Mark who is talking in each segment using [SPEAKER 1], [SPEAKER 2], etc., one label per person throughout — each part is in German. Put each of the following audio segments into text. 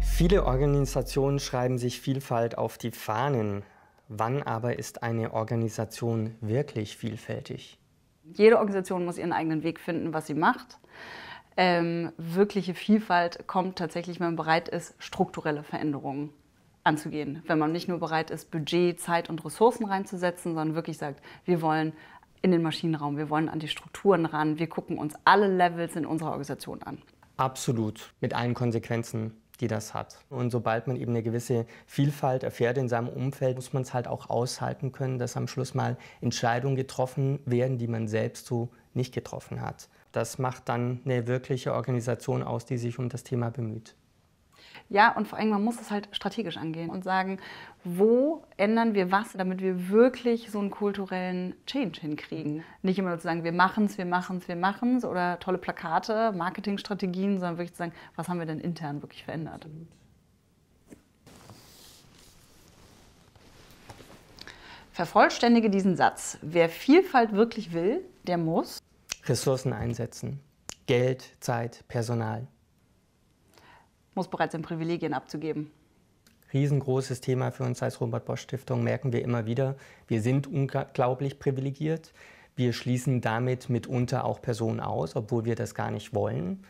[SPEAKER 1] Viele Organisationen schreiben sich Vielfalt auf die Fahnen. Wann aber ist eine Organisation wirklich vielfältig?
[SPEAKER 2] Jede Organisation muss ihren eigenen Weg finden, was sie macht. Wirkliche Vielfalt kommt tatsächlich, wenn man bereit ist, strukturelle Veränderungen anzugehen. Wenn man nicht nur bereit ist, Budget, Zeit und Ressourcen reinzusetzen, sondern wirklich sagt, wir wollen in den Maschinenraum, wir wollen an die Strukturen ran, wir gucken uns alle Levels in unserer Organisation an.
[SPEAKER 1] Absolut, mit allen Konsequenzen, die das hat. Und sobald man eben eine gewisse Vielfalt erfährt in seinem Umfeld, muss man es halt auch aushalten können, dass am Schluss mal Entscheidungen getroffen werden, die man selbst so nicht getroffen hat. Das macht dann eine wirkliche Organisation aus, die sich um das Thema bemüht.
[SPEAKER 2] Ja, und vor allem, man muss es halt strategisch angehen und sagen, wo ändern wir was, damit wir wirklich so einen kulturellen Change hinkriegen. Nicht immer nur zu sagen, wir machen's, wir machen's, wir machen's oder tolle Plakate, Marketingstrategien, sondern wirklich zu sagen, was haben wir denn intern wirklich verändert. Vervollständige diesen Satz. Wer Vielfalt wirklich will, der muss
[SPEAKER 1] Ressourcen einsetzen. Geld, Zeit, Personal.
[SPEAKER 2] Muss bereit sein, Privilegien abzugeben.
[SPEAKER 1] Riesengroßes Thema für uns als Robert-Bosch-Stiftung, merken wir immer wieder. Wir sind unglaublich privilegiert. Wir schließen damit mitunter auch Personen aus, obwohl wir das gar nicht wollen.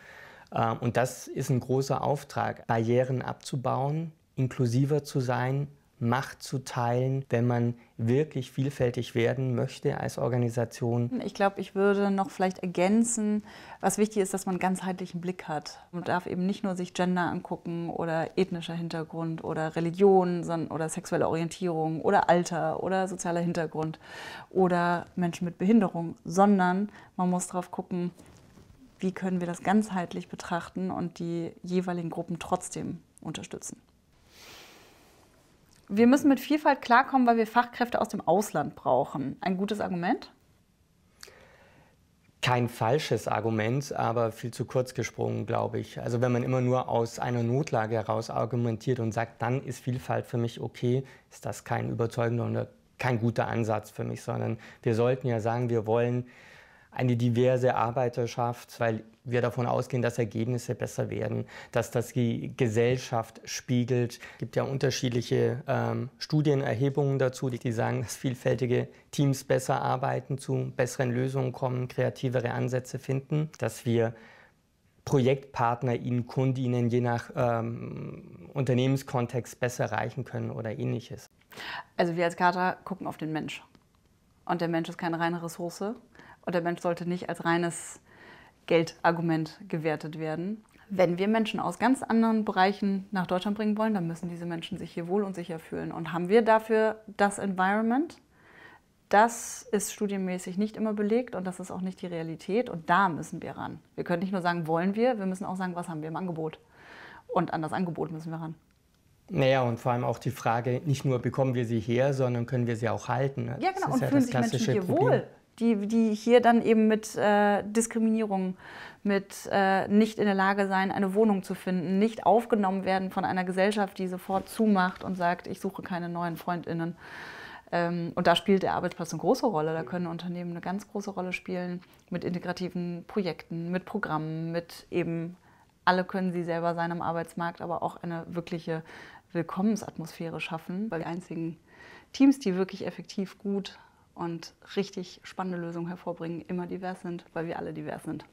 [SPEAKER 1] Und das ist ein großer Auftrag, Barrieren abzubauen, inklusiver zu sein, Macht zu teilen, wenn man wirklich vielfältig werden möchte als Organisation.
[SPEAKER 2] Ich glaube, ich würde noch vielleicht ergänzen, was wichtig ist, dass man einen ganzheitlichen Blick hat. Man darf eben nicht nur sich Gender angucken oder ethnischer Hintergrund oder Religion oder sexuelle Orientierung oder Alter oder sozialer Hintergrund oder Menschen mit Behinderung, sondern man muss darauf gucken, wie können wir das ganzheitlich betrachten und die jeweiligen Gruppen trotzdem unterstützen. Wir müssen mit Vielfalt klarkommen, weil wir Fachkräfte aus dem Ausland brauchen. Ein gutes Argument?
[SPEAKER 1] Kein falsches Argument, aber viel zu kurz gesprungen, glaube ich. Also wenn man immer nur aus einer Notlage heraus argumentiert und sagt, dann ist Vielfalt für mich okay, ist das kein überzeugender oder kein guter Ansatz für mich, sondern wir sollten ja sagen, wir wollen eine diverse Arbeiterschaft, weil wir davon ausgehen, dass Ergebnisse besser werden, dass das die Gesellschaft spiegelt. Es gibt ja unterschiedliche Studienerhebungen dazu, die sagen, dass vielfältige Teams besser arbeiten, zu besseren Lösungen kommen, kreativere Ansätze finden, dass wir ProjektpartnerInnen, KundInnen je nach Unternehmenskontext besser erreichen können oder ähnliches.
[SPEAKER 2] Also wir als Kater gucken auf den Mensch. Und der Mensch ist keine reine Ressource. Und der Mensch sollte nicht als reines Geldargument gewertet werden. Wenn wir Menschen aus ganz anderen Bereichen nach Deutschland bringen wollen, dann müssen diese Menschen sich hier wohl und sicher fühlen. Und haben wir dafür das Environment? Das ist studienmäßig nicht immer belegt und das ist auch nicht die Realität. Und da müssen wir ran. Wir können nicht nur sagen, wollen wir müssen auch sagen, was haben wir im Angebot. Und an das Angebot müssen wir ran.
[SPEAKER 1] Naja, und vor allem auch die Frage, nicht nur bekommen wir sie her, sondern können wir sie auch halten.
[SPEAKER 2] Ja, genau, und fühlen sich Menschen hier wohl. Die hier dann eben mit Diskriminierung, mit nicht in der Lage sein, eine Wohnung zu finden, nicht aufgenommen werden von einer Gesellschaft, die sofort zumacht und sagt, ich suche keine neuen FreundInnen. Und da spielt der Arbeitsplatz eine große Rolle. Da können Unternehmen eine ganz große Rolle spielen mit integrativen Projekten, mit Programmen, mit eben, alle können sie selber sein am Arbeitsmarkt, aber auch eine wirkliche Willkommensatmosphäre schaffen, weil die einzigen Teams, die wirklich effektiv gut und richtig spannende Lösungen hervorbringen, immer divers sind, weil wir alle divers sind.